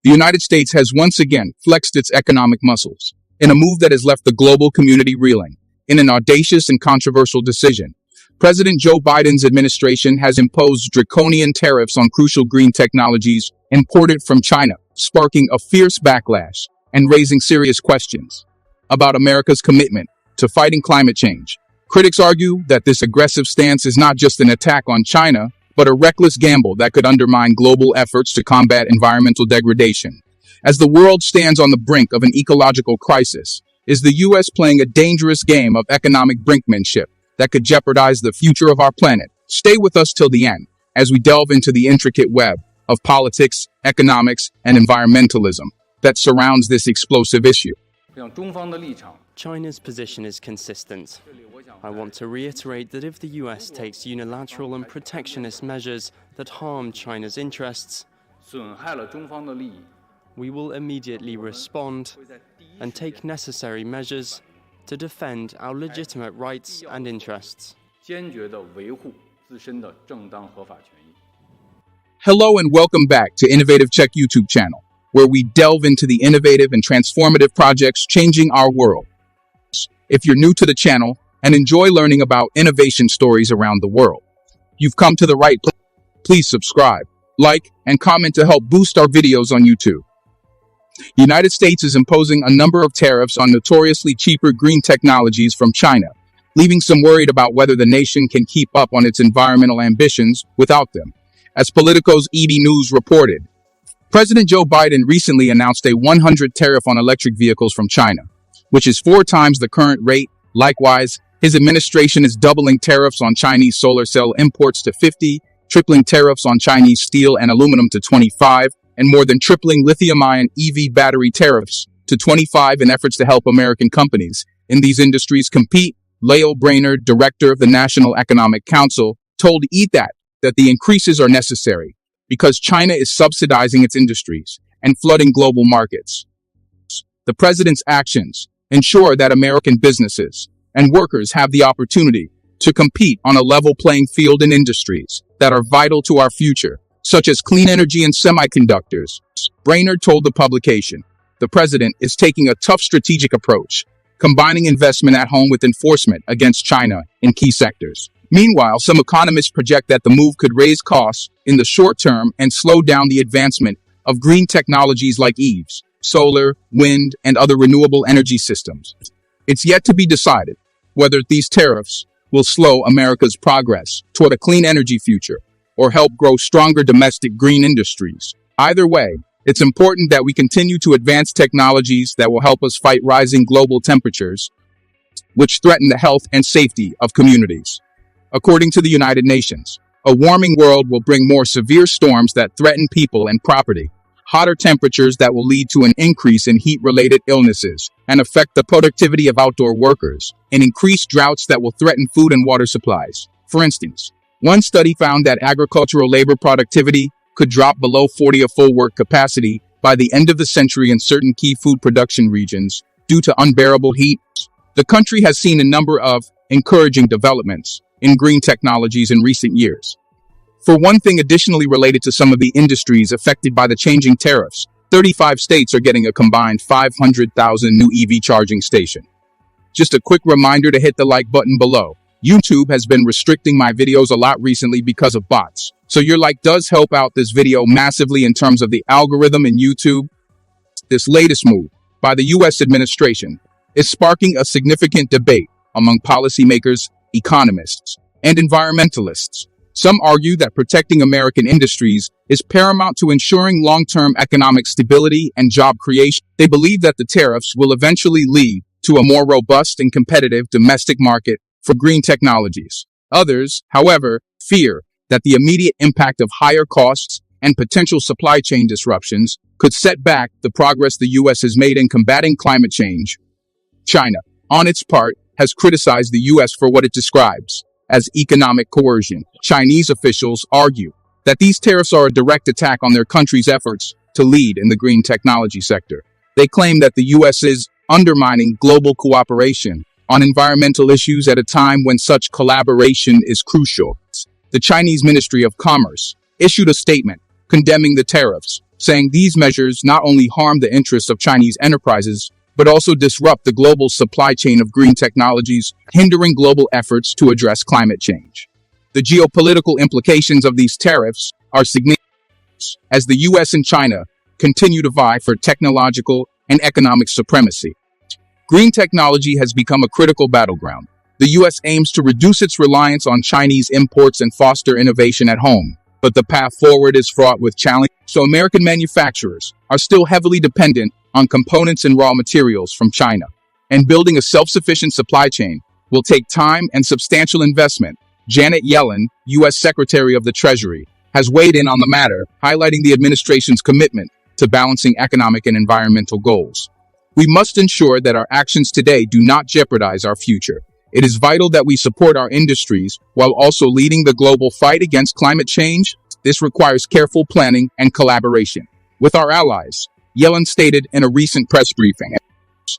the United States has once again flexed its economic muscles in a move that has left the global community reeling. In an audacious and controversial decision, President Joe Biden's administration has imposed draconian tariffs on crucial green technologies imported from China, sparking a fierce backlash and raising serious questions about America's commitment to fighting climate change. Critics argue that this aggressive stance is not just an attack on China, but a reckless gamble that could undermine global efforts to combat environmental degradation. As the world stands on the brink of an ecological crisis, is the U.S. playing a dangerous game of economic brinkmanship that could jeopardize the future of our planet? Stay with us till the end as we delve into the intricate web of politics, economics, and environmentalism that surrounds this explosive issue. China's position is consistent. I want to reiterate that if the US takes unilateral and protectionist measures that harm China's interests, we will immediately respond and take necessary measures to defend our legitimate rights and interests. Hello and welcome back to Innovative Check YouTube channel, where we delve into the innovative and transformative projects changing our world. If you're new to the channel and enjoy learning about innovation stories around the world, you've come to the right place. Please subscribe, like, and comment to help boost our videos on YouTube. The United States is imposing a number of tariffs on notoriously cheaper green technologies from China, leaving some worried about whether the nation can keep up on its environmental ambitions without them. As Politico's ED News reported, President Joe Biden recently announced a 100 tariff on electric vehicles from China, which is 4 times the current rate. Likewise, his administration is doubling tariffs on Chinese solar cell imports to 50, tripling tariffs on Chinese steel and aluminum to 25, and more than tripling lithium-ion EV battery tariffs to 25 in efforts to help American companies in these industries compete. Lael, Brainard, director of the National Economic Council, told ET that the increases are necessary because China is subsidizing its industries and flooding global markets. The president's actions ensure that American businesses and workers have the opportunity to compete on a level playing field in industries that are vital to our future, such as clean energy and semiconductors. Brainard told the publication, the president is taking a tough strategic approach, combining investment at home with enforcement against China in key sectors. Meanwhile, some economists project that the move could raise costs in the short term and slow down the advancement of green technologies like EVs, solar, wind, and other renewable energy systems. It's yet to be decided whether these tariffs will slow America's progress toward a clean energy future or help grow stronger domestic green industries. Either way, it's important that we continue to advance technologies that will help us fight rising global temperatures, which threaten the health and safety of communities. According to the United Nations, a warming world will bring more severe storms that threaten people and property, hotter temperatures that will lead to an increase in heat-related illnesses and affect the productivity of outdoor workers, and increased droughts that will threaten food and water supplies. For instance, one study found that agricultural labor productivity could drop below 40 of full work capacity by the end of the century in certain key food production regions due to unbearable heat. The country has seen a number of encouraging developments in green technologies in recent years. For one thing, additionally related to some of the industries affected by the changing tariffs, 35 states are getting a combined 500,000 new EV charging stations. Just a quick reminder to hit the like button below. YouTube has been restricting my videos a lot recently because of bots, so your like does help out this video massively in terms of the algorithm in YouTube. This latest move by the U.S. administration is sparking a significant debate among policymakers, economists, and environmentalists. Some argue that protecting American industries is paramount to ensuring long-term economic stability and job creation. They believe that the tariffs will eventually lead to a more robust and competitive domestic market for green technologies. Others, however, fear that the immediate impact of higher costs and potential supply chain disruptions could set back the progress the U.S. has made in combating climate change. China, on its part, has criticized the U.S. for what it describes as economic coercion. Chinese officials argue that these tariffs are a direct attack on their country's efforts to lead in the green technology sector. They claim that the U.S. is undermining global cooperation on environmental issues at a time when such collaboration is crucial. The Chinese Ministry of Commerce issued a statement condemning the tariffs, saying these measures not only harm the interests of Chinese enterprises, but also disrupt the global supply chain of green technologies, hindering global efforts to address climate change. The geopolitical implications of these tariffs are significant as the U.S. and China continue to vie for technological and economic supremacy. Green technology has become a critical battleground. The U.S. aims to reduce its reliance on Chinese imports and foster innovation at home, but the path forward is fraught with challenges. So American manufacturers are still heavily dependent on components and raw materials from China, and building a self-sufficient supply chain will take time and substantial investment. Janet Yellen, U.S. Secretary of the Treasury, has weighed in on the matter, highlighting the administration's commitment to balancing economic and environmental goals. We must ensure that our actions today do not jeopardize our future. It is vital that we support our industries while also leading the global fight against climate change. This requires careful planning and collaboration with our allies, Yellen stated in a recent press briefing.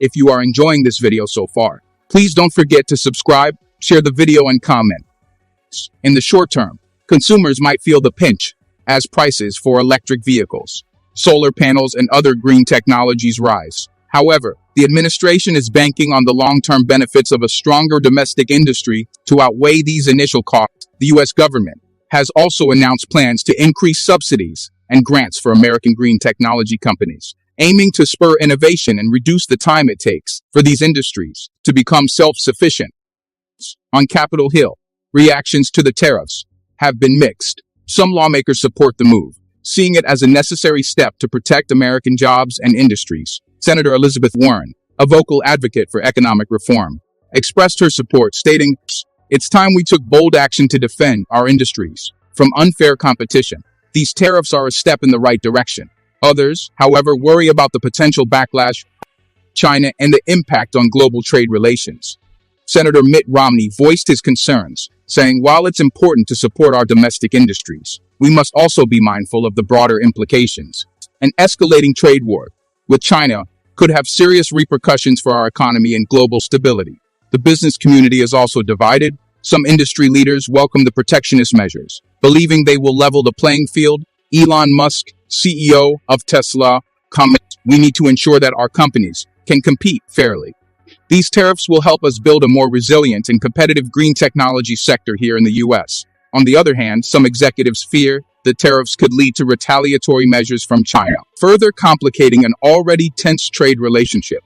If you are enjoying this video so far, please don't forget to subscribe, share the video, and comment. In the short term, consumers might feel the pinch as prices for electric vehicles, solar panels, and other green technologies rise. However, the administration is banking on the long-term benefits of a stronger domestic industry to outweigh these initial costs. The U.S. government has also announced plans to increase subsidies and grants for American green technology companies, aiming to spur innovation and reduce the time it takes for these industries to become self-sufficient. On Capitol Hill, reactions to the tariffs have been mixed. Some lawmakers support the move, seeing it as a necessary step to protect American jobs and industries. Senator Elizabeth Warren, a vocal advocate for economic reform, expressed her support, stating, "It's time we took bold action to defend our industries from unfair competition. These tariffs are a step in the right direction." Others, however, worry about the potential backlash China and the impact on global trade relations. Senator Mitt Romney voiced his concerns, saying, "While it's important to support our domestic industries, we must also be mindful of the broader implications. An escalating trade war with China could have serious repercussions for our economy and global stability." The business community is also divided. Some industry leaders welcome the protectionist measures, believing they will level the playing field. Elon Musk, CEO of Tesla, comments, "We need to ensure that our companies can compete fairly. These tariffs will help us build a more resilient and competitive green technology sector here in the U.S. On the other hand, some executives fear the tariffs could lead to retaliatory measures from China, further complicating an already tense trade relationship.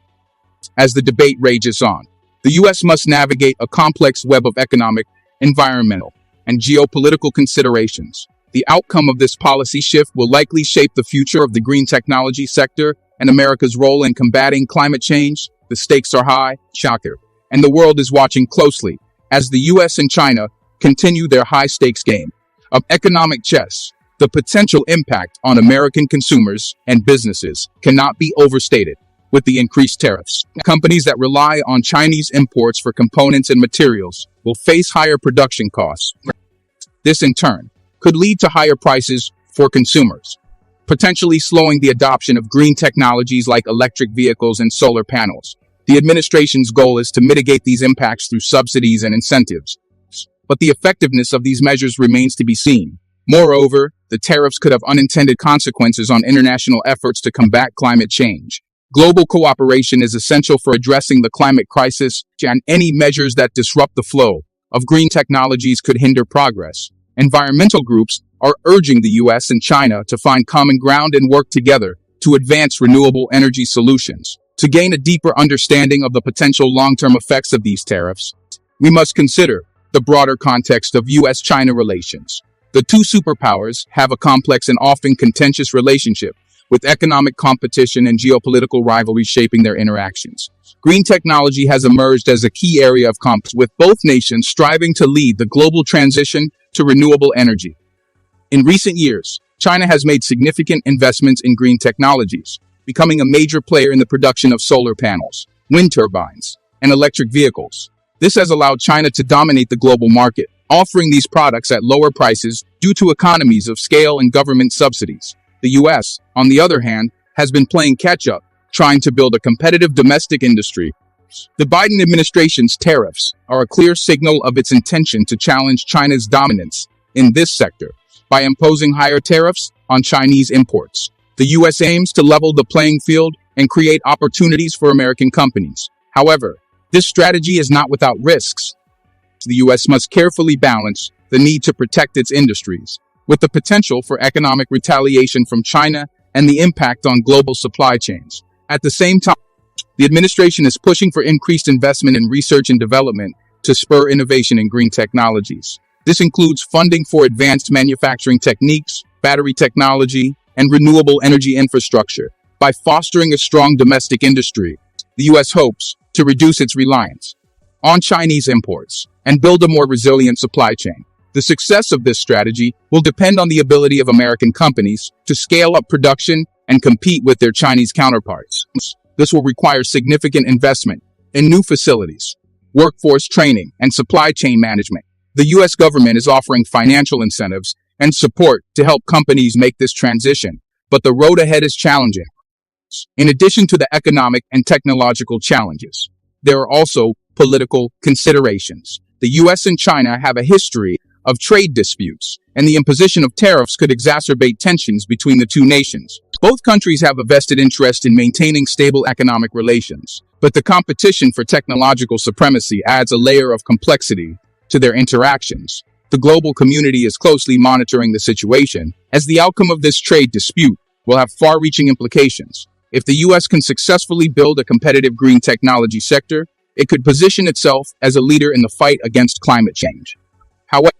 As the debate rages on, the U.S. must navigate a complex web of economic, environmental, and geopolitical considerations. The outcome of this policy shift will likely shape the future of the green technology sector and America's role in combating climate change. The stakes are high, shocker, and the world is watching closely as the U.S. and China continue their high-stakes game of economic chess. The potential impact on American consumers and businesses cannot be overstated. With the increased tariffs, companies that rely on Chinese imports for components and materials will face higher production costs. This, in turn, could lead to higher prices for consumers, potentially slowing the adoption of green technologies like electric vehicles and solar panels. The administration's goal is to mitigate these impacts through subsidies and incentives, but the effectiveness of these measures remains to be seen. Moreover, the tariffs could have unintended consequences on international efforts to combat climate change. Global cooperation is essential for addressing the climate crisis, and any measures that disrupt the flow of green technologies could hinder progress. Environmental groups are urging the U.S. and China to find common ground and work together to advance renewable energy solutions. To gain a deeper understanding of the potential long-term effects of these tariffs, we must consider the broader context of U.S.-China relations. The two superpowers have a complex and often contentious relationship, with economic competition and geopolitical rivalry shaping their interactions. Green technology has emerged as a key area of competition, with both nations striving to lead the global transition to renewable energy. In recent years, China has made significant investments in green technologies, becoming a major player in the production of solar panels, wind turbines, and electric vehicles. This has allowed China to dominate the global market, offering these products at lower prices due to economies of scale and government subsidies. The U.S., on the other hand, has been playing catch-up, trying to build a competitive domestic industry. The Biden administration's tariffs are a clear signal of its intention to challenge China's dominance in this sector by imposing higher tariffs on Chinese imports. The U.S. aims to level the playing field and create opportunities for American companies. However, this strategy is not without risks. The U.S. must carefully balance the need to protect its industries with the potential for economic retaliation from China and the impact on global supply chains. At the same time, the administration is pushing for increased investment in research and development to spur innovation in green technologies. This includes funding for advanced manufacturing techniques, battery technology, and renewable energy infrastructure. By fostering a strong domestic industry, the U.S. hopes to reduce its reliance on Chinese imports and build a more resilient supply chain. The success of this strategy will depend on the ability of American companies to scale up production and compete with their Chinese counterparts. This will require significant investment in new facilities, workforce training, and supply chain management. The U.S. government is offering financial incentives and support to help companies make this transition, but the road ahead is challenging. In addition to the economic and technological challenges, there are also political considerations. The U.S. and China have a history of trade disputes, and the imposition of tariffs could exacerbate tensions between the two nations. Both countries have a vested interest in maintaining stable economic relations, but the competition for technological supremacy adds a layer of complexity to their interactions. The global community is closely monitoring the situation, as the outcome of this trade dispute will have far-reaching implications. If the U.S. can successfully build a competitive green technology sector, it could position itself as a leader in the fight against climate change. However,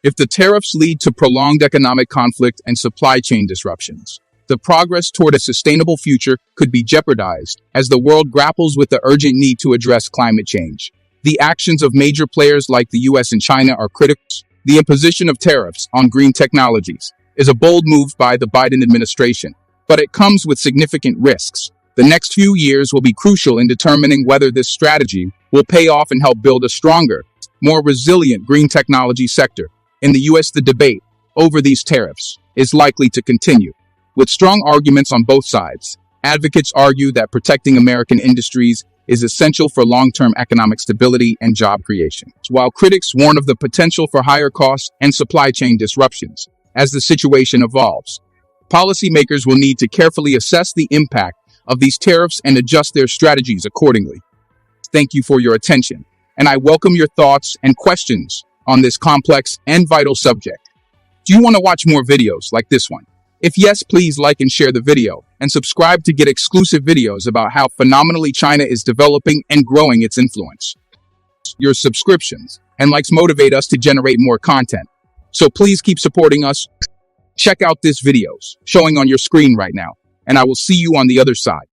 if the tariffs lead to prolonged economic conflict and supply chain disruptions, the progress toward a sustainable future could be jeopardized as the world grapples with the urgent need to address climate change. The actions of major players like the U.S. and China are critical. The imposition of tariffs on green technologies is a bold move by the Biden administration, but it comes with significant risks. The next few years will be crucial in determining whether this strategy will pay off and help build a stronger, more resilient green technology sector. In the U.S., the debate over these tariffs is likely to continue. With strong arguments on both sides, advocates argue that protecting American industries is essential for long-term economic stability and job creation, while critics warn of the potential for higher costs and supply chain disruptions. As the situation evolves, policymakers will need to carefully assess the impact of these tariffs and adjust their strategies accordingly. Thank you for your attention, and I welcome your thoughts and questions on this complex and vital subject. Do you want to watch more videos like this one? If yes, please like and share the video, and subscribe to get exclusive videos about how phenomenally China is developing and growing its influence. Your subscriptions and likes motivate us to generate more content, so please keep supporting us. Check out this videos showing on your screen right now, and I will see you on the other side.